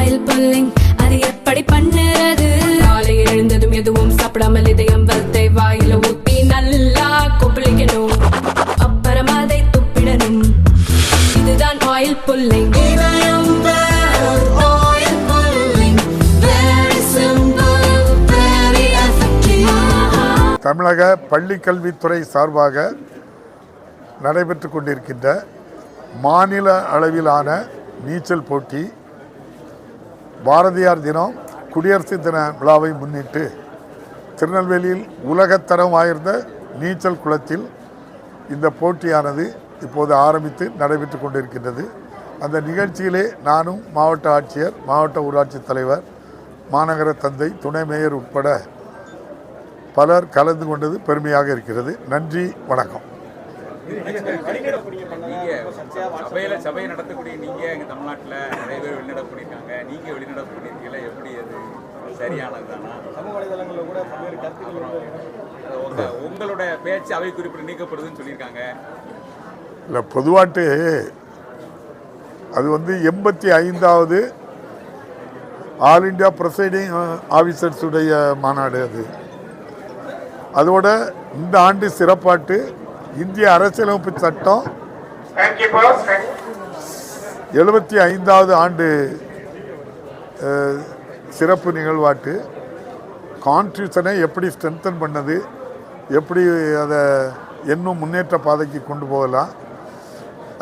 Oil pulling அது எப்படி பண்ணுறது? காலையில் எழுந்ததும் எதுவும் சாப்பிடாமல் இதயம் வளத்தை வாயில ஊத்தி நல்லா கொப்பளிக்கணும், அப்புறம் அதை துப்பிடணும். இதுதான் ஆயில் புல்லிங். தமிழக பள்ளிக்கல்வித்துறை சார்பாக நடைபெற்று கொண்டிருக்கின்ற மாநில அளவிலான நீச்சல் போட்டி பாரதியார் தினம் குடியரசு தின விழாவை முன்னிட்டு திருநெல்வேலியில் உலகத்தரம் வாய்ந்த நீச்சல் குளத்தில் இந்த போட்டியானது இப்போது ஆரம்பித்து நடைபெற்று கொண்டிருக்கின்றது. அந்த நிகழ்ச்சியிலே நானும் மாவட்ட ஆட்சியர், மாவட்ட ஊராட்சி தலைவர், மாநகர தந்தை, துணை மேயர் உட்பட பலர் கலந்து கொண்டது பெருமையாக இருக்கிறது. நன்றி, வணக்கம். சபையை நடத்தக்கூடிய நீங்க எங்க தமிழ்நாட்டில் நிறைய பேர் வெளிநடப்பு பண்ணியிருக்காங்க, நீங்க வெளிநடப்பு பண்ணியிருக்கீங்களா? எப்படி அது சரியானதுதானா? சமூக வலைதளங்களில் கூட பல்வேறு கருத்துக்கள் உங்களோட பேச்சு அவை குறிப்பிட்டு நீக்கப்படுதுன்னு சொல்லியிருக்காங்க. இல்லை, பொதுவாட்டு அது 85வது ஆல் இண்டியா ப்ரொசைடிங் ஆஃபீஸர்ஸ் உடைய மாநாடு. அதோட இந்த ஆண்டு சிறப்பாட்டு இந்திய அரசியலமைப்பு சட்டம் 75வது ஆண்டு சிறப்பு நிகழ்வாட்டு கான்ஸ்டியூஷனை எப்படி ஸ்ட்ரென்தன் பண்ணது, எப்படி அதை இன்னும் முன்னேற்ற பாதைக்கு கொண்டு போகலாம்.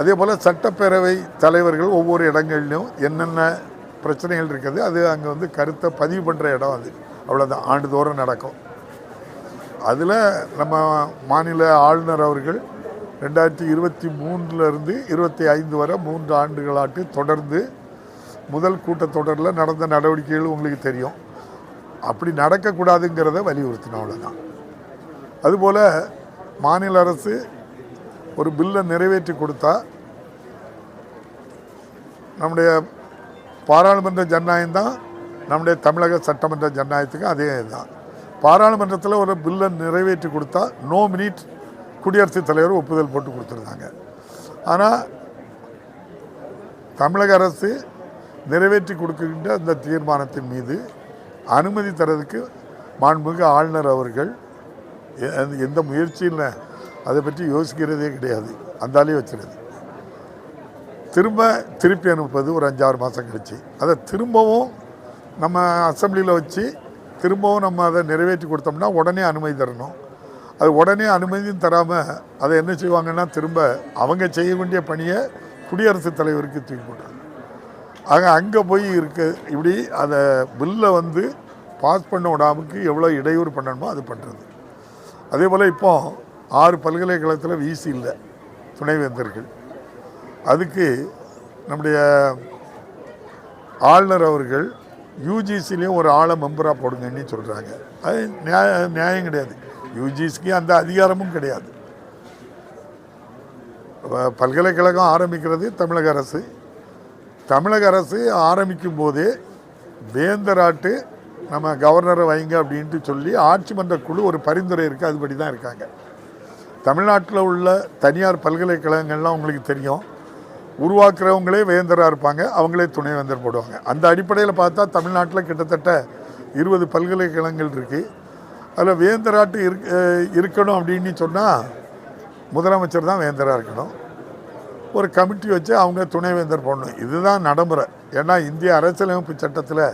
அதே போல் சட்டப்பேரவை தலைவர்கள் ஒவ்வொரு இடங்கள்லையும் என்னென்ன பிரச்சனைகள் இருக்குது அது அங்கே கருத்தை பதிவு பண்ணுற இடம். அது அவ்வளோதான், ஆண்டுதோறும் நடக்கும். அதில் நம்ம மாநில ஆளுநர் அவர்கள் 2023 25 வரை 3 ஆண்டுகளாட்டு தொடர்ந்து முதல் கூட்டத்தொடரில் நடந்த நடவடிக்கைகள் உங்களுக்கு தெரியும். அப்படி நடக்கக்கூடாதுங்கிறத வலியுறுத்தினோம், அவ்வளோதான். அதுபோல் மாநில அரசு ஒரு பில்லை நிறைவேற்றி கொடுத்தா நம்முடைய பாராளுமன்ற ஜனநாயகம் தான் நம்முடைய தமிழக சட்டமன்ற ஜனநாயகத்துக்கு அதே தான். பாராளுமன்றத்தில் ஒரு பில்லை நிறைவேற்றி கொடுத்தா நோ மினிட் குடியரசுத் தலைவர் ஒப்புதல் போட்டு கொடுத்துருந்தாங்க. ஆனால் தமிழக அரசு நிறைவேற்றி கொடுக்கின்ற அந்த தீர்மானத்தின் மீது அனுமதி தரதுக்கு மாண்புமிகு ஆளுநர் அவர்கள் எந்த முயற்சியும் அதை பற்றி யோசிக்கிறதே கிடையாது. அந்தாலே வச்சுருது. திருப்பி அனுப்புவது ஒரு 5-6 மாதம் கழிச்சு அதை திரும்பவும் நம்ம அசம்பிளியில் வச்சு திரும்பவும் நம்ம அதை நிறைவேற்றி கொடுத்தோம்னா உடனே அனுமதி தரணும். அது உடனே அனுமதியும் தராமல் அதை என்ன செய்வாங்கன்னா திரும்ப அவங்க செய்ய வேண்டிய பணியை குடியரசுத் தலைவருக்கு தூக்கி போட்டாங்க. ஆக அங்கே போய் இப்படி அதை பில்லை பாஸ் பண்ண விடாமுக்கு எவ்வளோ இடையூறு பண்ணணுமோ அது பண்ணுறது. அதே போல் இப்போ 6 பல்கலைக்கழகத்தில் விசி இல்லை, துணைவேந்தர்கள். அதுக்கு நம்முடைய ஆளுநர் அவர்கள் யூஜிசிலையும் ஒரு ஆளை மெம்பராக போடுங்கன்னு சொல்கிறாங்க. அது நியாயம் கிடையாது. யூஜிசிக்கு அந்த அதிகாரமும் கிடையாது. பல்கலைக்கழகம் ஆரம்பிக்கிறது தமிழக அரசு. தமிழக அரசு ஆரம்பிக்கும் போதே வேந்தராட்டு நம்ம கவர்னரை வைங்க அப்படின்ட்டு சொல்லி ஆட்சி மன்ற குழு ஒரு பரிந்துரை இருக்குது, அதுபடி தான் இருக்காங்க. தமிழ்நாட்டில் உள்ள தனியார் பல்கலைக்கழகங்கள்லாம் உங்களுக்கு தெரியும், உருவாக்குறவங்களே வேந்தராக இருப்பாங்க, அவங்களே துணைவேந்தர் போடுவாங்க. அந்த அடிப்படையில் பார்த்தா தமிழ்நாட்டில் கிட்டத்தட்ட 20 பல்கலைக்கழகங்கள் இருக்குது. அதில் வேந்தராட்டு இருக்கணும் அப்படின்னு சொன்னால் முதலமைச்சர் தான் வேந்தராக இருக்கணும். ஒரு கமிட்டி வச்சு அவங்க துணைவேந்தர் போடணும். இதுதான் நடைமுறை. ஏன்னா இந்திய அரசியலமைப்பு சட்டத்தில்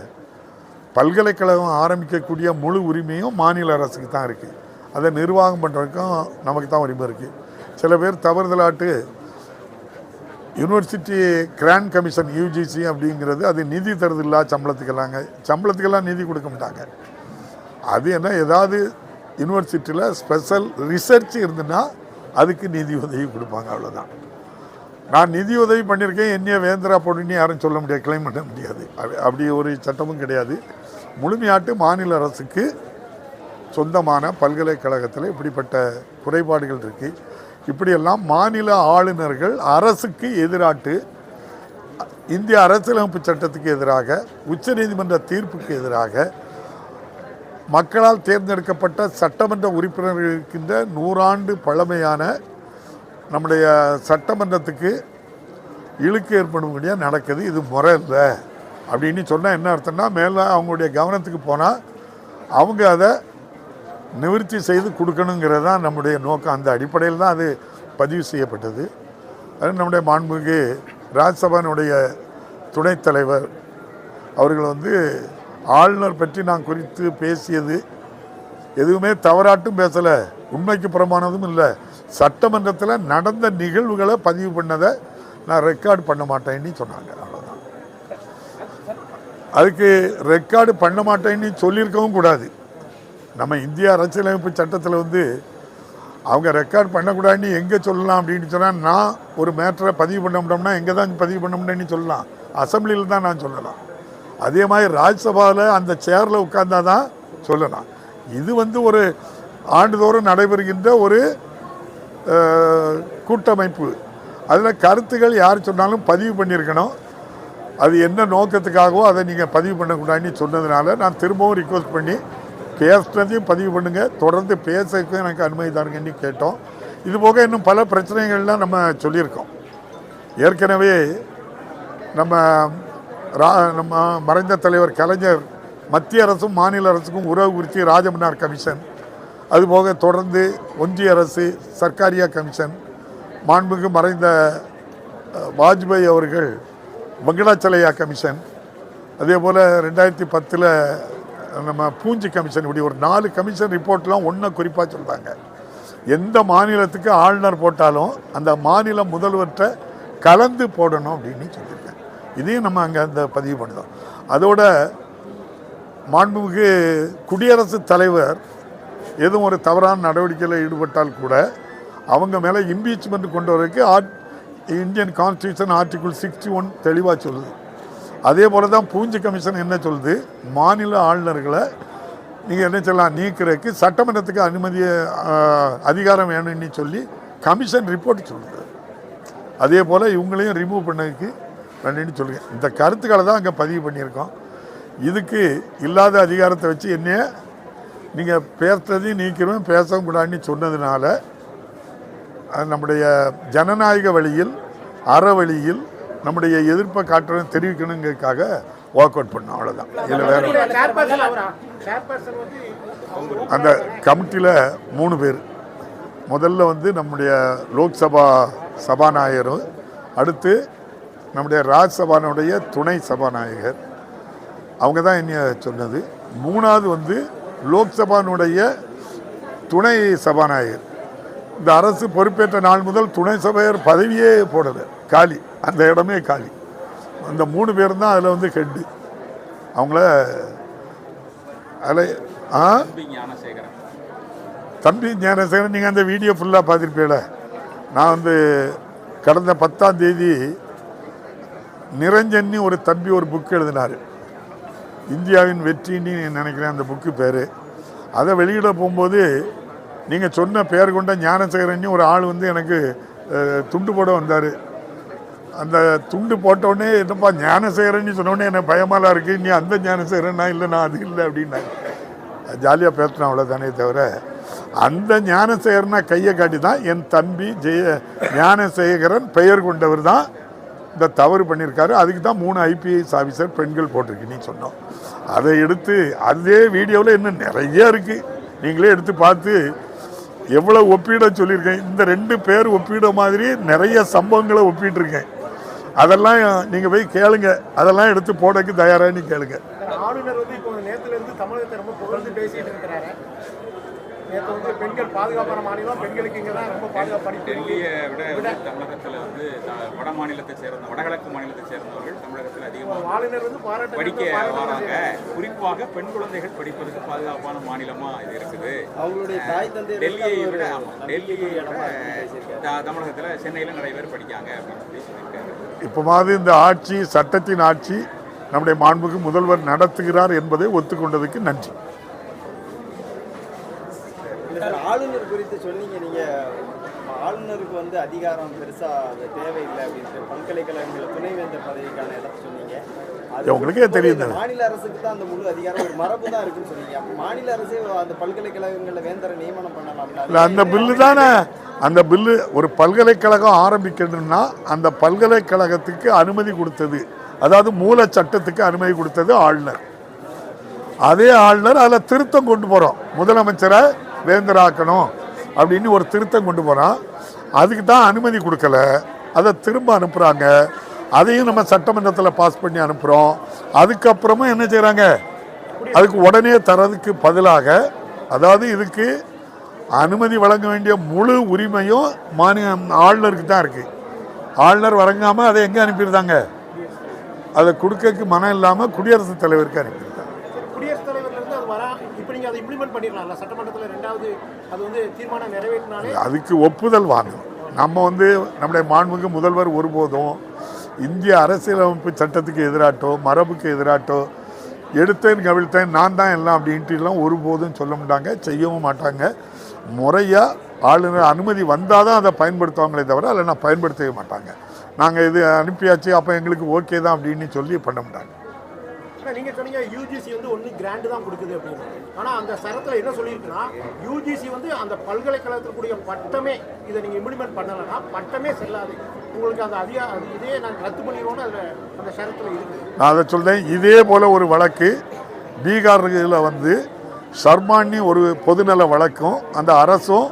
பல்கலைக்கழகம் ஆரம்பிக்கக்கூடிய முழு உரிமையும் மாநில அரசுக்கு தான் இருக்குது. அதை நிர்வாகம் பண்ணுறதுக்கும் நமக்கு தான் உரிமை இருக்குது. சில பேர் தவறுதலாட்டு யூனிவர்சிட்டி கிராண்ட் கமிஷன் யூஜிசி அப்படிங்கிறது அது நிதி தருதில்ல, சம்பளத்துக்கெல்லாம் நிதி கொடுக்க மாட்டாங்க. அது என்ன, ஏதாவது யூனிவர்சிட்டியில் ஸ்பெஷல் ரிசர்ச் இருந்துன்னா அதுக்கு நிதி உதவி கொடுப்பாங்க, அவ்வளோதான். நான் நிதி உதவி பண்ணியிருக்கேன், என்னைய வேந்தரா போடுன்னு யாரும் சொல்ல முடியாது, கிளைம் பண்ண முடியாது. அப்படி ஒரு சட்டமும் கிடையாது. முழுமையாட்டு மாநில அரசுக்கு சொந்தமான பல்கலைக்கழகத்தில் இப்படிப்பட்ட குறைபாடுகள் இருக்குது. இப்படியெல்லாம் மாநில ஆளுநர்கள் அரசுக்கு எதிராட்டு, இந்திய அரசியலமைப்பு சட்டத்துக்கு எதிராக, உச்சநீதிமன்ற தீர்ப்புக்கு எதிராக, மக்களால் தேர்ந்தெடுக்கப்பட்ட சட்டமன்ற உறுப்பினர்கள் இருக்கின்ற 100 ஆண்டு பழமையான நம்முடைய சட்டமன்றத்துக்கு இழுக்கு ஏற்படும்படியாக நடக்குது. இது முறை இல்லை. அப்படின்னு சொன்னால் என்ன அர்த்தம்னா மேலே அவங்களுடைய கவனத்துக்கு போனால் அவங்க அதை நிவர்த்தி செய்து கொடுக்கணுங்கிறது தான் நம்முடைய நோக்கம். அந்த அடிப்படையில் தான் அது பதிவு செய்யப்பட்டது. அது நம்முடைய மாண்புமிகு ராஜ்யசபானுடைய துணைத் தலைவர் அவர்கள் வந்து ஆளுநர் பற்றி நான் குறித்து பேசியது எதுவுமே தவறாட்டும் பேசலை, உண்மைக்கு புறமானதும் இல்லை. சட்டமன்றத்தில் நடந்த நிகழ்வுகளை பதிவு பண்ணதை நான் ரெக்கார்டு பண்ண மாட்டேன்னு சொன்னாங்க. அவ்வளோதான். அதுக்கு ரெக்கார்டு பண்ண மாட்டேன்னு சொல்லியிருக்கவும் கூடாது. நம்ம இந்திய அரசியலமைப்பு சட்டத்தில் வந்து அவங்க ரெக்கார்ட் பண்ணக்கூடாதுன்னு எங்கே சொல்லலாம் அப்படின்னு சொன்னால், நான் ஒரு மேட்டரை பதிவு பண்ண முடியும்னா எங்கே தான் பதிவு பண்ண முடியும்னு சொல்லலாம், அசம்பிளியில் தான் நான் சொல்லலாம். அதே மாதிரி ராஜ்யசபாவில் அந்த சேரில் உட்கார்ந்தா தான் சொல்லலாம். இது வந்து ஒரு ஆண்டுதோறும் நடைபெறுகின்ற ஒரு கூட்டமைப்பு. அதில் கருத்துக்கள் யார் சொன்னாலும் பதிவு பண்ணியிருக்கணும். அது என்ன நோக்கத்துக்காகவோ அதை நீங்கள் பதிவு பண்ணக்கூடாதுன்னு சொன்னதுனால நான் திரும்பவும் ரிக்வஸ்ட் பண்ணி பேசுனதையும் பதிவு பண்ணுங்கள், தொடர்ந்து பேசுறதுக்கும் எனக்கு அனுமதி தாருங்கன்னு கேட்டோம். இது போக இன்னும் பல பிரச்சனைகள்லாம் நம்ம சொல்லியிருக்கோம். ஏற்கனவே நம்ம மறைந்த தலைவர் கலைஞர் மத்திய அரசும் மாநில அரசுக்கும் உறவு குறித்து ராஜமன்னார் கமிஷன், அதுபோக தொடர்ந்து ஒன்றிய அரசு சர்க்காரியா கமிஷன், மாண்புமிகு மறைந்த வாஜ்பாய் அவர்கள் வெங்கடாச்சலையா கமிஷன், அதே போல் 2010 நம்ம பூஞ்சி கமிஷன், இப்படி ஒரு 4 கமிஷன் ரிப்போர்ட்லாம் ஒன்றை குறிப்பாக சொல்கிறாங்க. எந்த மாநிலத்துக்கு ஆளுநர் போட்டாலும் அந்த மாநில முதல்வர்கிட்ட கலந்து போடணும் அப்படின்னு சொல்லியிருக்கேன். இதையும் நம்ம அங்கே அந்த பதிவு பண்ணுறோம். அதோட மாண்புமிகு குடியரசுத் தலைவர் எதுவும் ஒரு தவறான நடவடிக்கையில் ஈடுபட்டால் கூட அவங்க மேலே இம்பீச்மெண்ட் கொண்டு வரதுக்கு இந்தியன் கான்ஸ்டியூஷன் ஆர்டிகிள் 61 தெளிவாக சொல்லுது. அதே போல் தான் பூஞ்சி கமிஷன் என்ன சொல்லுது, மாநில ஆளுநர்களை நீங்கள் என்ன சொல்லலாம் நீக்கிறதுக்கு சட்டமன்றத்துக்கு அனுமதியை அதிகாரம் வேணும்னு சொல்லி கமிஷன் ரிப்போர்ட் சொல்லுது. அதே போல் இவங்களையும் ரிமூவ் பண்ணதுக்கு வேணும்னு சொல்லுங்க. இந்த கருத்துக்களை தான் அங்கே பதிவு பண்ணியிருக்கோம். இதுக்கு இல்லாத அதிகாரத்தை வச்சு என்னைய நீங்கள் பேசுறதையும் நீக்கிறோம் பேசவும் கூடாதுன்னு சொன்னதுனால நம்முடைய ஜனநாயக வழியில் அறவழியில் நம்முடைய எதிர்ப்பை காட்டுறதும் தெரிவிக்கணுங்கிறதுக்காக வாக் அவுட் பண்ணோம். அவ்வளோதான். இதில் வேறு அந்த கமிட்டியில் 3 பேர். முதல்ல வந்து நம்முடைய லோக்சபா சபாநாயகரும், அடுத்து நம்முடைய ராஜ்யசபானுடைய துணை சபாநாயகர், அவங்க தான் என்ன சொன்னது. 3வது வந்து லோக்சபானுடைய துணை சபாநாயகர். இந்த அரசு பொறுப்பேற்ற நாள் முதல் துணை சபையர் பதவியே போடலை, காலி, அந்த இடமே காலி. அந்த 3 பேர் தான் அதில் வந்து ஹெட்டு. அவங்கள அதில் தம்பி ஞானசேகரன், நீங்கள் அந்த வீடியோ ஃபுல்லாக பார்த்துருப்பீங்கள. நான் வந்து கடந்த 10ஆம் தேதி நிரஞ்சன்னு ஒரு தம்பி ஒரு புக் எழுதினார், இந்தியாவின் வெற்றின்னு நினைக்கிறேன் அந்த புக்கு பேர். அதை வெளியிட போகும்போது நீங்கள் சொன்ன பேர் கொண்ட ஞானசேகரன் ஒரு ஆள் வந்து எனக்கு துண்டு போட வந்தார். அந்த துண்டு போட்டோடனே என்னப்பா ஞானசேகரன் சொன்னோடனே எனக்கு பயமாலாம் இருக்குது, நீ அந்த ஞானசேகரனா? இல்லை நான் அது இல்லை அப்படின்னாங்க. ஜாலியாக பேசினேன், அவ்வளோதானே தவிர அந்த ஞானசேகரனா கையை காட்டி தான் என் தம்பி ஞானசேகரன் பெயர் கொண்டவர் தான் இந்த தவறு பண்ணியிருக்காரு. அதுக்கு தான் 3 ஐபிஎஸ் ஆஃபீஸர் பெண்கள் போட்டிருக்குன்னு சொன்னோம். அதை எடுத்து அதே வீடியோவில் இன்னும் நிறைய இருக்குது, நீங்களே எடுத்து பார்த்து எவ்வளோ ஒப்பீட சொல்லியிருக்கேன். இந்த 2 பேர் ஒப்பீட மாதிரி நிறைய சம்பவங்களை ஒப்பிட்டுருக்கேன். அதெல்லாம் நீங்கள் போய் கேளுங்க, அதெல்லாம் எடுத்து போடக்கு தயாராக கேளுங்க. ஆளுநர் வந்து இப்போ நேற்றுலேருந்து தமிழகத்தை ரொம்ப புகழ்ந்து பேசிட்டு இருக்கிறாரு. நேற்று வந்து பெண்கள் பாதுகாப்பான மாநிலம், பெண்களுக்கு இங்கே தான் ரொம்ப பாதுகாப்பு. டெல்லியை விட தமிழகத்தில் வந்து வட மாநிலத்தை சேர்ந்த வடகிழக்கு மாநிலத்தை சேர்ந்தவர்கள் தமிழகத்தில் அதிகமாக ஆளுநர் வந்து படிக்க வராங்க. குறிப்பாக பெண் குழந்தைகள் படிப்பதற்கு பாதுகாப்பான மாநிலமாக இது இருக்குது. அவங்களுடைய தாய் தந்தை டெல்லியை விட தமிழகத்தில் சென்னையில் நிறைய பேர் படிக்காங்க அப்படின்னு சொல்லி சொல்லியிருக்காரு. இப்போவாது இந்த ஆட்சி சட்டத்தின் ஆட்சி நம்முடைய மாண்புக்கு முதல்வர் நடத்துகிறார் என்பதை ஒத்துக்கொண்டதுக்கு நன்றி. ஆளுநர் குறித்து சொன்னீங்க, நீங்கள் ஆளுநருக்கு வந்து அதிகாரம் பெருசாக தேவையில்லை அப்படின்ட்டு பல்கலைக்கழகங்கள் துணைவேந்தர் பதவிக்கான இடத்தை சொன்னீங்க. உங்களுக்கே தெரியுது மாநில அரசுக்கு தான் அந்த முழு அதிகாரம், ஒரு மரபு தான் இருக்குன்னு சொன்னீங்க. அப்போ மாநில அரசே அந்த பல்கலைக்கழகங்களில் வேந்தரை நியமனம் பண்ணலாம். அந்த பில்லு தானே, அந்த பில்லு ஒரு பல்கலைக்கழகம் ஆரம்பிக்கணும்னா அந்த பல்கலைக்கழகத்துக்கு அனுமதி கொடுத்தது அதாவது மூல சட்டத்துக்கு அனுமதி கொடுத்தது ஆளுநர். அதே ஆளுநர் அதில் திருத்தம் கொண்டு போகிறோம், முதலமைச்சரை வேந்தராக்கணும் அப்படின்னு ஒரு திருத்தம் கொண்டு போகிறோம். அதுக்கு தான் அனுமதி கொடுக்கல, அதை திரும்ப அனுப்புகிறாங்க. அதையும் நம்ம சட்டமன்றத்தில் பாஸ் பண்ணி அனுப்புகிறோம். அதுக்கப்புறமும் என்ன செய்கிறாங்க, அதுக்கு உடனே தரதுக்கு பதிலாக, அதாவது இதுக்கு அனுமதி வழங்க வேண்டிய முழு உரிமையும் ஆளுநருக்கு தான் இருக்குது. ஆளுநர் வழங்காமல் அதை எங்கே அனுப்பியிருந்தாங்க, அதை கொடுக்கறதுக்கு மனம் இல்லாமல் குடியரசுத் தலைவருக்கு அனுப்பியிருந்தாங்க. குடியரசுத் தலைவர்லேருந்து அது வரா, இப்போ நீங்கள் அதை இம்ப்ளிமெண்ட் பண்ணிடலாம்ல சட்டமன்றத்தில். ரெண்டாவது அது வந்து தீர்மானம் நிறைவேற்றினாலே அதுக்கு ஒப்புதல் வாங்கணும். நம்ம நம்முடைய மாண்புமிகு முதல்வர் ஒருபோதும் இந்திய அரசியலமைப்பு சட்டத்துக்கு எதிராட்டோ மரபுக்கு எதிராட்டோ எடுத்தேன் கவிழ்த்தேன் நான் தான் எல்லாம் அப்படின்ட்டுலாம் ஒருபோதும் சொல்ல மாட்டாங்க, செய்யவும் மாட்டாங்க. முறையாக ஆளுநர் அனுமதி வந்தால் தான் அதை பயன்படுத்துவாங்களே தவிர இல்லைன்னா பயன்படுத்தவே மாட்டாங்க. நாங்கள் இது அனுப்பியாச்சு அப்போ எங்களுக்கு ஓகே தான் அப்படின்னு சொல்லி பண்ண மாட்டாங்க. ஆனால் நீங்கள் சொன்னீங்க யூஜிசி வந்து ஒன்று கிராண்டு தான் கொடுக்குது அப்படின்னு. ஆனால் அந்த சரத்தில் என்ன சொல்லியிருக்குன்னா, யூஜிசி வந்து அந்த பல்கலைக்கழகத்தில் கூடிய பட்டமே இதை நீங்கள் இம்ப்ளிமெண்ட் பண்ணலைன்னா பட்டமே செல்லாது, உங்களுக்கு அந்த இதே நாங்கள் ரத்து பண்ணிடுவோம்னு அதில் அந்த சரத்தில் இருக்குது. நான் அதை சொல்கிறேன். இதே போல் ஒரு வழக்கு பீகாரில் சர்மானி ஒரு பொதுநல வழக்கும் அந்த அரசும்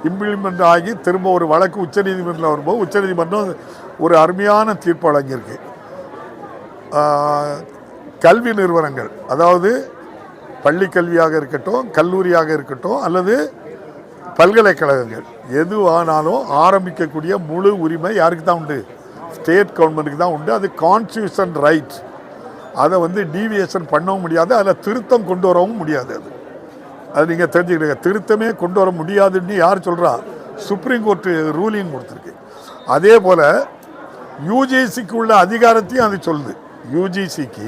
இம்ப்ளிமெண்ட் ஆகி திரும்ப ஒரு வழக்கு உச்சநீதிமன்றத்தில் வரும்போது உச்சநீதிமன்றம் ஒரு அருமையான தீர்ப்பு வழங்கியிருக்கு. கல்வி நிறுவனங்கள், அதாவது பள்ளி கல்வியாக இருக்கட்டும், கல்லூரியாக இருக்கட்டும், அல்லது பல்கலைக்கழகங்கள் எதுவானாலும் ஆரம்பிக்கக்கூடிய முழு உரிமை யாருக்கு தான் உண்டு, ஸ்டேட் கவர்மெண்ட்டுக்கு தான் உண்டு. அது கான்ஸ்டியூஷன் ரைட். அதை டீவியேஷன் பண்ணவும் முடியாது, அதில் திருத்தம் கொண்டு வரவும் முடியாது. அது நீங்கள் தெரிஞ்சுக்கிடுங்க. திருத்தமே கொண்டு வர முடியாதுன்னு யார் சொல்கிறா, சுப்ரீம் கோர்ட்டு ரூலிங் கொடுத்துருக்கு. அதே போல் யூஜிசிக்கு உள்ள அதிகாரத்தையும் அது சொல்லுது. யூஜிசிக்கு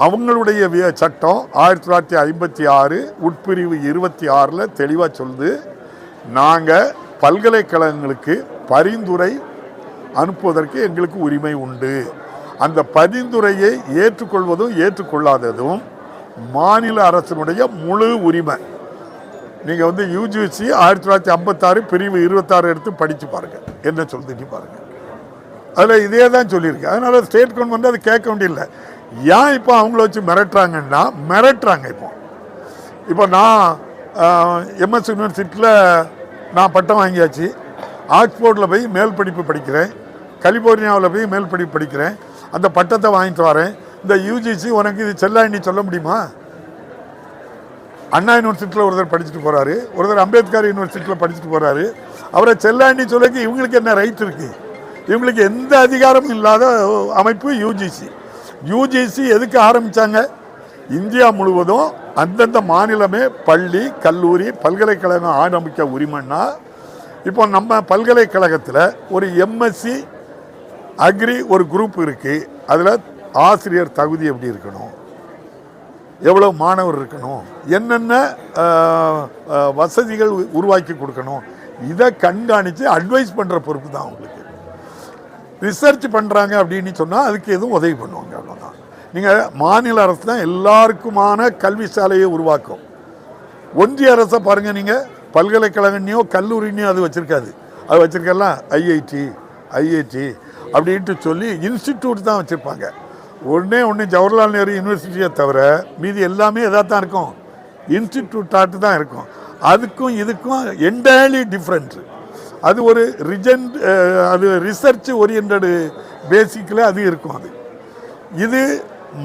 அவங்களுடைய சட்டம் 1956 உட்பிரிவு 26 தெளிவாக சொல்லுது, நாங்கள் பல்கலைக்கழகங்களுக்கு பரிந்துரை அனுப்புவதற்கு எங்களுக்கு உரிமை உண்டு. அந்த பரிந்துரையை ஏற்றுக்கொள்வதும் ஏற்றுக்கொள்ளாததும் மாநில அரசினுடைய முழு உரிமை. நீங்கள் யூஜிசி 1956 பிரிவு 26 எடுத்து படித்து பாருங்கள், என்ன சொல்லிட்டு பாருங்கள். அதில் இதே தான் சொல்லியிருக்கு. அதனால் ஸ்டேட் கவர்மெண்ட் அது கேட்க வேண்டியதில்லை. ஏன் இப்போ அவங்கள வச்சு மிரட்டுறாங்கன்னா மிரட்டுறாங்க. இப்போ நான் எம்எஸ் யூனிவர்சிட்டியில் நான் பட்டம் வாங்கியாச்சு, ஆக்ஸ்போர்டில் போய் மேல் படிப்பு படிக்கிறேன், கலிபோர்னியாவில் போய் மேல் படிப்பு படிக்கிறேன், அந்த பட்டத்தை வாங்கிட்டு வரேன். இந்த யூஜிசி உனக்கு இது செல்லாண்டி சொல்ல முடியுமா? அண்ணா யூனிவர்சிட்டியில் ஒருத்தர் படிச்சுட்டு போகிறாரு, ஒருத்தர் அம்பேத்கர் யூனிவர்சிட்டியில் படிச்சுட்டு போகிறாரு. அவரை செல்லாண்டி சொல்லக்கு இவங்களுக்கு என்ன ரைட் இருக்குது? இவங்களுக்கு எந்த அதிகாரமும் இல்லாத அமைப்பு யூஜிசி. யூஜிசி எதுக்கு ஆரம்பித்தாங்க? இந்தியா முழுவதும் அந்தந்த மாநிலமே பள்ளி கல்லூரி பல்கலைக்கழகம் ஆரம்பிக்க உரிமைன்னா, இப்போ நம்ம பல்கலைக்கழகத்தில் ஒரு எம்எஸ்சி அக்ரி ஒரு குரூப் இருக்குது. அதில் ஆசிரியர் தகுதி எப்படி இருக்கணும், எவ்வளோ மாணவர் இருக்கணும், என்னென்ன வசதிகள் உருவாக்கி கொடுக்கணும், இதை கண்காணித்து அட்வைஸ் பண்ணுற பொறுப்பு தான் அவங்களுக்கு. ரிசர்ச் பண்ணுறாங்க அப்படின்னு சொன்னால் அதுக்கு எதுவும் உதவி பண்ணுவாங்க, அவ்வளோதான். நீங்கள் மாநில அரசு தான் எல்லாருக்குமான கல்வி சாலையை உருவாக்கும். ஒன்றிய அரசை பாருங்கள், நீங்கள் பல்கலைக்கழகனையோ கல்லூரினையோ அது வச்சுருக்காது. அது வச்சுருக்கலாம் ஐஐடி அப்படின்ட்டு சொல்லி இன்ஸ்டிடியூட் தான் வச்சுருப்பாங்க. ஒன்று ஜவஹர்லால் நேரு யூனிவர்சிட்டியை தவிர மீதி எல்லாமே எதாக தான் இருக்கும், இன்ஸ்டிடியூட்டாட்டு தான் இருக்கும். அதுக்கும் இதுக்கும் என்டையர்லி டிஃப்ரெண்ட். அது ஒரு அது ரிசர்ச் ஓரியன்டு பேசிக்கில் அது இருக்கும். இது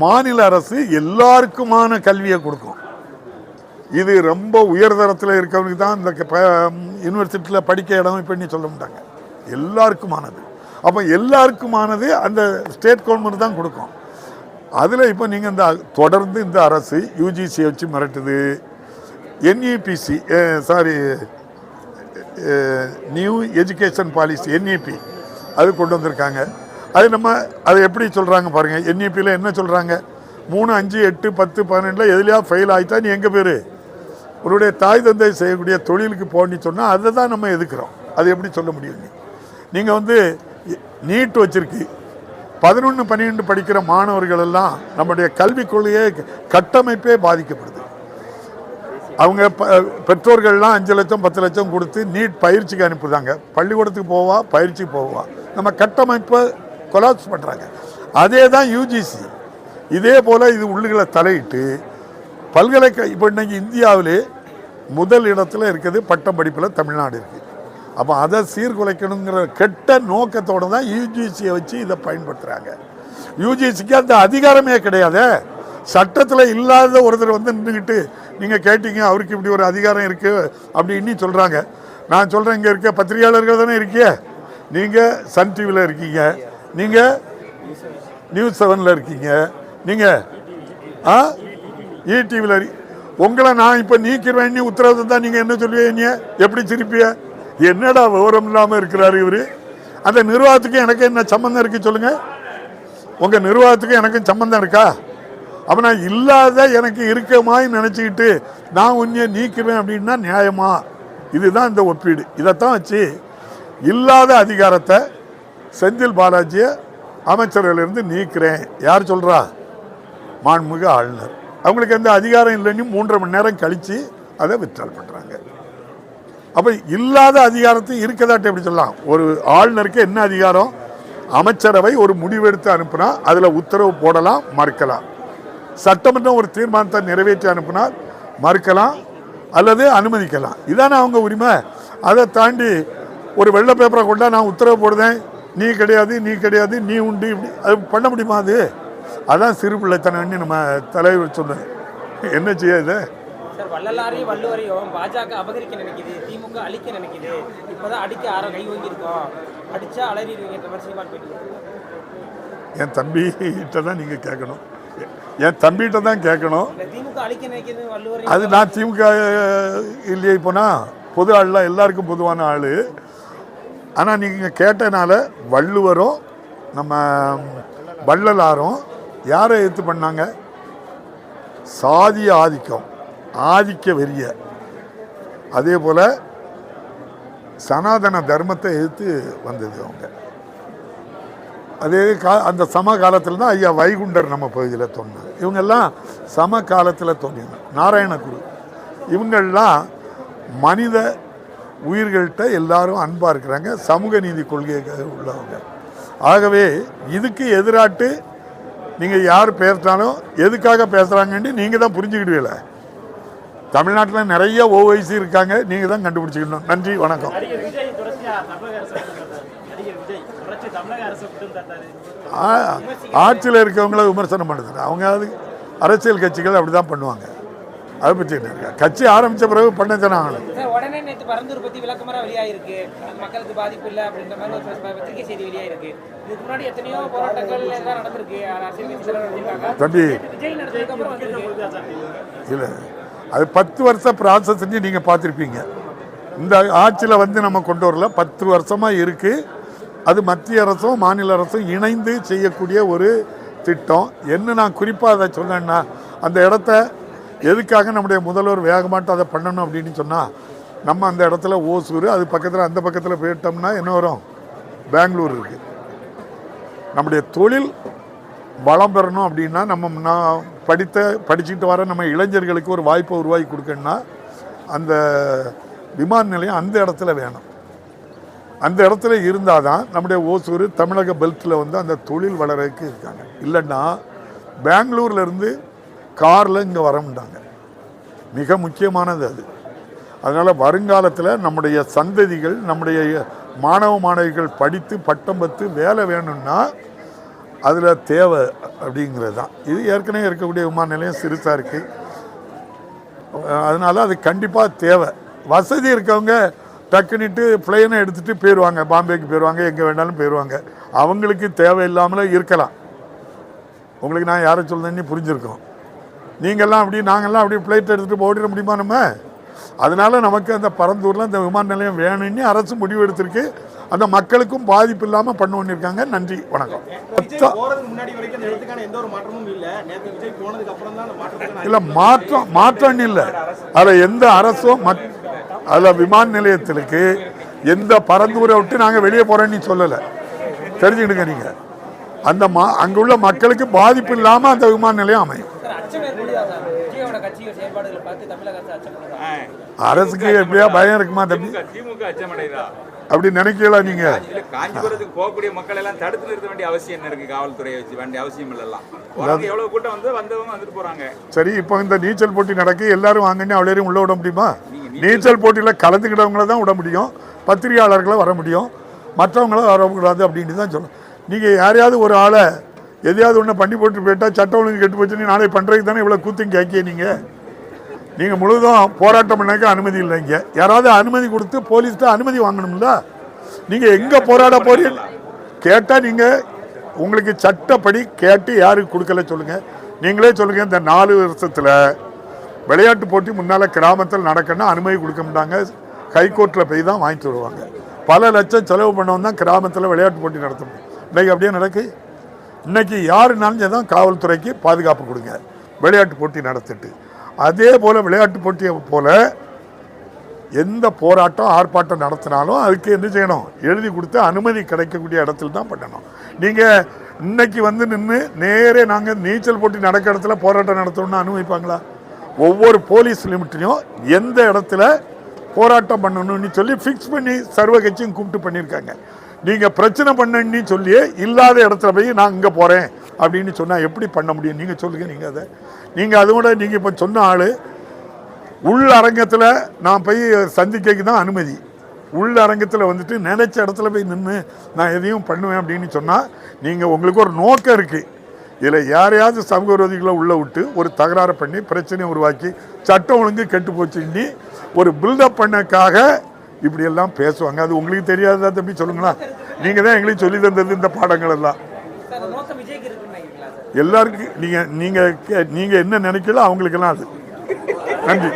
மாநில அரசு எல்லாருக்குமான கல்வியை கொடுக்கும். இது ரொம்ப உயர்தரத்தில் இருக்கவனுக்கு தான் இந்த யூனிவர்சிட்டியில் படிக்க இடம் இப்படி சொல்ல மாட்டாங்க, எல்லாருக்குமானது. அப்போ எல்லாருக்குமானது அந்த ஸ்டேட் கவர்மெண்ட் தான் கொடுக்கும். அதில் இப்போ நீங்கள் தொடர்ந்து இந்த அரசு யூஜிசியை வச்சு மிரட்டுது. NEPC new education policy NEP அது கொண்டு வந்திருக்காங்க. அது எப்படி சொல்கிறாங்க பாருங்கள். NEPயில் என்ன சொல்கிறாங்க, 3, 5, 8, 10, 12 எதுலையா ஃபெயில் ஆகிட்டா நீ எங்கே பேர் உன்னுடைய தாய் தந்தை செய்யக்கூடிய தொழிலுக்கு போன்னு சொன்னால் அதை தான் நம்ம எதுக்குறோம். அது எப்படி சொல்ல முடியும்? நீங்கள் நீட் வச்சுருக்கு, 11, 12 படிக்கிற மாணவர்கள் எல்லாம் நம்முடைய கல்விக் கொள்கையை கட்டமைப்பே பாதிக்கப்படுது. அவங்க பெற்றோர்கள்லாம் 5 லட்சம் 10 லட்சம் கொடுத்து நீட் பயிற்சிக்கு அனுப்புகிறாங்க. பள்ளிக்கூடத்துக்கு பயிற்சிக்கு போவா, நம்ம கட்டமைப்பை கொலாப்ஸ் பண்ணுறாங்க. அதே தான் யூஜிசி. இதே போல் இது உள்ளுகளை தலையிட்டு பல்கலைக்கழக இப்போ இன்னைக்கு இந்தியாவிலே முதல் இடத்துல இருக்குது பட்டம் படிப்பில் தமிழ்நாடு இருக்குது. அப்போ அதை சீர்குலைக்கணுங்கிற கெட்ட நோக்கத்தோடு தான் யூஜிசியை வச்சு இதை பயன்படுத்துகிறாங்க. யூஜிசிக்கு அந்த அதிகாரமே கிடையாது. சட்டத்தில் இல்லாத ஒருத்தர் வந்து நின்றுக்கிட்டு நீங்கள் கேட்டீங்க அவருக்கு இப்படி ஒரு அதிகாரம் இருக்குது அப்படி இன்னும் சொல்கிறாங்க. நான் சொல்கிறேன், இங்கே இருக்க பத்திரிகையாளர்கள் தானே இருக்கீங்க, நீங்கள் சன் டிவியில் இருக்கீங்க, நீங்கள் நியூஸ் 7ல் இருக்கீங்க, நீங்கள் ஈடிவியில் உங்களை நான் இப்போ நீக்கிறேன் உத்தரவு தான் நீங்கள் என்ன சொல்லுவீங்க? எப்படி சிரிப்பிய? என்னடா விவரம் இல்லாமல் இருக்கிறாரு இவர். அந்த நிர்வாகத்துக்கு எனக்கு என்ன சம்மந்தம் இருக்குது சொல்லுங்கள்? உங்கள் நிர்வாகத்துக்கு எனக்கும் சம்மந்தம் இருக்கா? அப்போ நான் இல்லாத எனக்கு இருக்க மாதிரி நினச்சிக்கிட்டு நான் உன்னைய நீக்குவேன் அப்படின்னா நியாயமா? இதுதான் இந்த ஒப்பீடு. இதைத்தான் வச்சு இல்லாத அதிகாரத்தை செந்தில் பாலாஜியை அமைச்சர்களிலிருந்து நீக்கிறேன். யார் சொல்கிறா? மாண்புமிகு ஆளுநர். அவங்களுக்கு எந்த அதிகாரம் இல்லைன்னு 3.5 மணி நேரம் கழித்து அதை வித்ட்ரால் பண்ணுறாங்க. அப்போ இல்லாத அதிகாரத்தை இருக்கதாட்ட எப்படி சொல்லலாம்? ஒரு ஆளுநருக்கு என்ன அதிகாரம்? அமைச்சரவை ஒரு முடிவெடுத்து அனுப்புனா அதில் உத்தரவு போடலாம், மறுக்கலாம். சட்டமன்றம் ஒரு தீர்மானத்தை நிறைவேற்றி அனுப்பினால் மறுக்கலாம் அல்லது அனுமதிக்கலாம். இதானே அவங்க உரிமை. அதை தாண்டி ஒரு வெள்ளை பேப்பரை கொண்டா நான் உத்தரவு போடுதேன், நீ கிடையாது நீ கிடையாது நீ உண்டு, இப்படி அது பண்ண முடியுமா? அதான் சிறு பிள்ளைத்தனன்னு நம்ம தலைவர் சொன்னது. என்ன செய்யாது? சார், வள்ளலாரையும் வள்ளுவரையும் பாஜக அபகரிக்க நினைக்குது, திமுக அழிக்க நினைக்குது. இப்போதான் அடிக்க கை வாங்கியிருக்கோம், அடிச்சா அலறிடுவீங்க மாதிரி போயிட்டு. என் தம்பிகிட்ட தான் நீங்கள் கேட்கணும், என் தம்பிகிட்ட தான் கேட்கணும். திமுக அழிக்க நினைக்கிறது வள்ளுவர். அது நான் திமுக இல்லையே, இப்போனா பொது ஆள்லாம் எல்லாருக்கும் பொதுவான ஆள். ஆனால் நீங்கள் கேட்டனால வள்ளுவரும் நம்ம வள்ளலாரும் யாரை எதிர்த்து பண்ணாங்க? சாதிய ஆதிக்கம், ஆதிக்க வெறிய. அதே போல் சனாதன தர்மத்தை எதிர்த்து வந்தது அவங்க. அதே அந்த சம காலத்தில் தான் ஐயா வைகுண்டர் நம்ம பகுதியில் தோன்றினார். இவங்கெல்லாம் சம காலத்தில் தோன்றினாங்க. நாராயணகுரு இவங்கள்லாம் மனித உயிர்கள்ட்ட எல்லாரும் அன்பாக இருக்கிறாங்க, சமூக நீதி கொள்கையாக உள்ளவங்க. ஆகவே இதுக்கு எதிராட்டு நீங்கள் யார் பேசினாலும் எதுக்காக பேசுகிறாங்கன்னு நீங்கள் தான் புரிஞ்சுக்கிடுவீங்கள. தமிழ்நாட்டில் நிறைய ஓவைசி இருக்காங்க, நீங்கள் தான் கண்டுபிடிச்சிக்கணும். நன்றி, வணக்கம். ஆட்சியில் இருக்கவங்கள விமர்சனம் பண்ணுறது அவங்க, அது அரசியல் கட்சிகள் அப்படி தான் பண்ணுவாங்க. அதை பற்றி என்ன, கட்சி ஆரம்பித்த பிறகு பண்ணதானே ஆகணும். உடனே நேற்று பரந்தூர் பற்றி விளக்கமாக வெளியாயிருக்கு, மக்களுக்கு பாதிப்பு இல்லை அப்படின்ற மாதிரி ஒரு பத்திரிகை செய்தி வெளியாயிருக்கு. இதுக்கு முன்னாடி எத்தனையோ போராட்டங்கள் எல்லாம் நடந்திருக்கு, அரசியல் கட்சிகள் நடந்திருக்காங்க. தம்பி விஜய் நடந்ததுக்கு இல்லை, அது 10 வருஷ ப்ராசஸ்ன்னு நீங்கள் பார்த்துருப்பீங்க. இந்த ஆட்சியில் வந்து நம்ம கொண்டு வரல, 10 வருஷமாக இருக்குது. அது மத்திய அரசும் மாநில அரசும் இணைந்து செய்யக்கூடிய ஒரு திட்டம். என்ன நான் குறிப்பாக அதை சொன்னேன்னா, அந்த இடத்த எதுக்காக நம்முடைய முதல்வர் வேகமாட்டு அதை பண்ணணும் அப்படின்னு சொன்னால், நம்ம அந்த இடத்துல ஓசூர், அது பக்கத்தில் அந்த பக்கத்தில் போயிட்டோம்னா என்ன வரும்? பெங்களூர் இருக்குது. நம்முடைய தொழில் வளம் பெறணும் அப்படின்னா நான் படிச்சுக்கிட்டு வர நம்ம இளைஞர்களுக்கு ஒரு வாய்ப்பை உருவாக்கி கொடுக்கணும்னா அந்த விமான நிலையம் அந்த இடத்துல வேணும். அந்த இடத்துல இருந்தால் தான் நம்முடைய ஓசூர் தமிழக பெல்ட்டில் வந்து அந்த தொழில் வளர்றதுக்கு இருக்காங்க. இல்லைன்னா பெங்களூர்லேருந்து காரில் இங்கே வர முடியாங்க. மிக முக்கியமானது அது. அதனால் வருங்காலத்தில் நம்முடைய சந்ததிகள், நம்முடைய மாணவ மாணவிகள் படித்து பட்டம் பெற்று வேலை வேணும்னா அதில் தேவை அப்படிங்கிறது தான். இது ஏற்கனவே இருக்கக்கூடிய விமான நிலையம் சிறுசாக இருக்குது. அதனால் அது கண்டிப்பாக தேவை. வசதி இருக்கவங்க டக்குனிட்டு பிளேனை எடுத்துகிட்டு போயிடுவாங்க, பாம்பேக்கு போயிடுவாங்க, எங்கே வேணாலும் போயிடுவாங்க. அவங்களுக்கு தேவையில்லாமல் இருக்கலாம். உங்களுக்கு நான் யாரை சொல்லுன்னு புரிஞ்சுருக்கோம். நீங்கள்லாம் அப்படி நாங்கள்லாம் அப்படி ஃப்ளைட் எடுத்துகிட்டு ஓடிட முடியுமா நம்ம? அதனால் நமக்கு அந்த பரந்தூரில் அந்த விமான நிலையம் வேணும்னு அரசு முடிவு எடுத்திருக்கு. அந்த மக்களுக்கும் பாதிப்பு இல்லாமல் பண்ண இருக்காங்க. நன்றி, வணக்கம். இல்லை, மாற்றம் இல்லை. அதில் எந்த அரசும் அதில் விமான நிலையத்திற்கு எந்த பரந்தூரை விட்டு நாங்கள் வெளியே போகிறோன்னு சொல்லலை, தெரிஞ்சுக்கிடுங்க நீங்கள். அந்த அங்கே உள்ள மக்களுக்கு பாதிப்பு இல்லாமல் அந்த விமான நிலையம் அமையும். அரசுக்கு எப்படியா பயம் இருக்குமா தம்பி? திமுக அச்சமடைதா? அப்படி நினைக்கலாம் நீங்க. இல்ல, காஞ்சிபுரத்துக்கு போகக்கூடிய மக்கள் எல்லாம் தடுத்து நிறுத்த வேண்டிய அவசியம் என்ன இருக்கு? காவல்துறையை வச்சு வேண்டிய அவசியம் இல்லலாம். எவ்வளவு கூட்டம் வந்தவங்க வந்துட்டு போறாங்க. சரி, இப்போ இந்த நீச்சல் போட்டி நடக்கு, எல்லாரும் வாங்கன்னு அவ்வளோ உள்ள விட முடியுமா? நீச்சல் போட்டியில் கலந்துக்கிட்டவங்கள தான் விட முடியும், பத்திரிகையாளர்களை வர முடியும், மற்றவங்களும் வரக்கூடாது அப்படின்னு தான் சொல்லணும். நீங்கள் யாரையாவது ஒரு ஆளை எதையாவது ஒன்று பண்ணி போட்டு போயிட்டால் சட்டம் ஒழுங்கு கெட்டு போச்சுன்னு நாளை பண்ணுறதுக்கு தானே இவ்வளோ கூத்தும் கேட்கிய நீங்கள் முழுதும் போராட்டம் பண்ணாக்க அனுமதி இல்லை. இங்கே யாராவது அனுமதி கொடுத்து போலீஸ்கிட்ட அனுமதி வாங்கணும்ல. நீங்கள் எங்கே போராட போறீங்க கேட்டால் நீங்கள் உங்களுக்கு சட்டப்படி கேட்டு யாருக்கு கொடுக்கல சொல்லுங்கள். நீங்களே சொல்லுங்கள், இந்த 4 வருஷத்தில் விளையாட்டு போட்டி முன்னால் கிராமத்தில் நடக்கணும்னா அனுமதி கொடுக்க மாட்டாங்க, ஹைகோர்ட்டில் போய் தான் வாங்கிட்டு வருவாங்க. பல லட்சம் செலவு பண்ணவன் தான் கிராமத்தில் விளையாட்டு போட்டி நடத்த முடியும். இன்றைக்கி அப்படியே நடக்கு. இன்றைக்கி யாருனாலும் தான் காவல்துறைக்கு பாதுகாப்பு கொடுங்க, விளையாட்டு போட்டி நடத்திட்டு. அதே போல் விளையாட்டு போட்டியை போல் எந்த போராட்டம் ஆர்ப்பாட்டம் நடத்தினாலும் அதுக்கு என்ன செய்யணும்? எழுதி கொடுத்து அனுமதி கிடைக்கக்கூடிய இடத்துல தான் பண்ணணும். நீங்கள் இன்னைக்கு நின்று நேரே நாங்கள் நீச்சல் போட்டி நடக்கிற இடத்துல போராட்டம் நடத்தணும்னு அனுமதிப்பாங்களா? ஒவ்வொரு போலீஸ் லிமிட்லையும் எந்த இடத்துல போராட்டம் பண்ணணும்னு சொல்லி ஃபிக்ஸ் பண்ணி சர்வ கட்சியும் கூப்பிட்டு பண்ணியிருக்காங்க. நீங்கள் பிரச்சனை பண்ணி சொல்லியே இல்லாத இடத்துல போய் நான் இங்கே போகிறேன் அப்படின்னு சொன்னால் எப்படி பண்ண முடியும்? நீங்கள் சொல்லுங்கள். நீங்கள் அதை நீங்கள் அதோட நீங்கள் இப்போ சொன்ன ஆள் உள் அரங்கத்தில் நான் போய் சந்திக்கைக்கு தான் அனுமதி. உள் அரங்கத்தில் நினைச்ச இடத்துல போய் நின்று நான் எதையும் பண்ணுவேன் அப்படின்னு சொன்னால் நீங்கள் உங்களுக்கு ஒரு நோக்கம் இருக்குது. இதில் யாரையாவது சமூக விரோதிகளை உள்ளே விட்டு ஒரு தகராறு பண்ணி பிரச்சனையை உருவாக்கி சட்டம் ஒழுங்கு கெட்டு போச்சுன்னு ஒரு பில்டப் பண்ணக்காக இப்படியெல்லாம் பேசுவாங்க. அது உங்களுக்கு தெரியாதா தம்பி? சொல்லுங்களா. நீங்கள் தான் எங்களுக்கு சொல்லி தந்தது இந்த பாடங்கள் எல்லாம். எல்லாருக்கும் நீங்கள் என்ன நினைக்கல அவங்களுக்கெல்லாம் அது. நன்றி.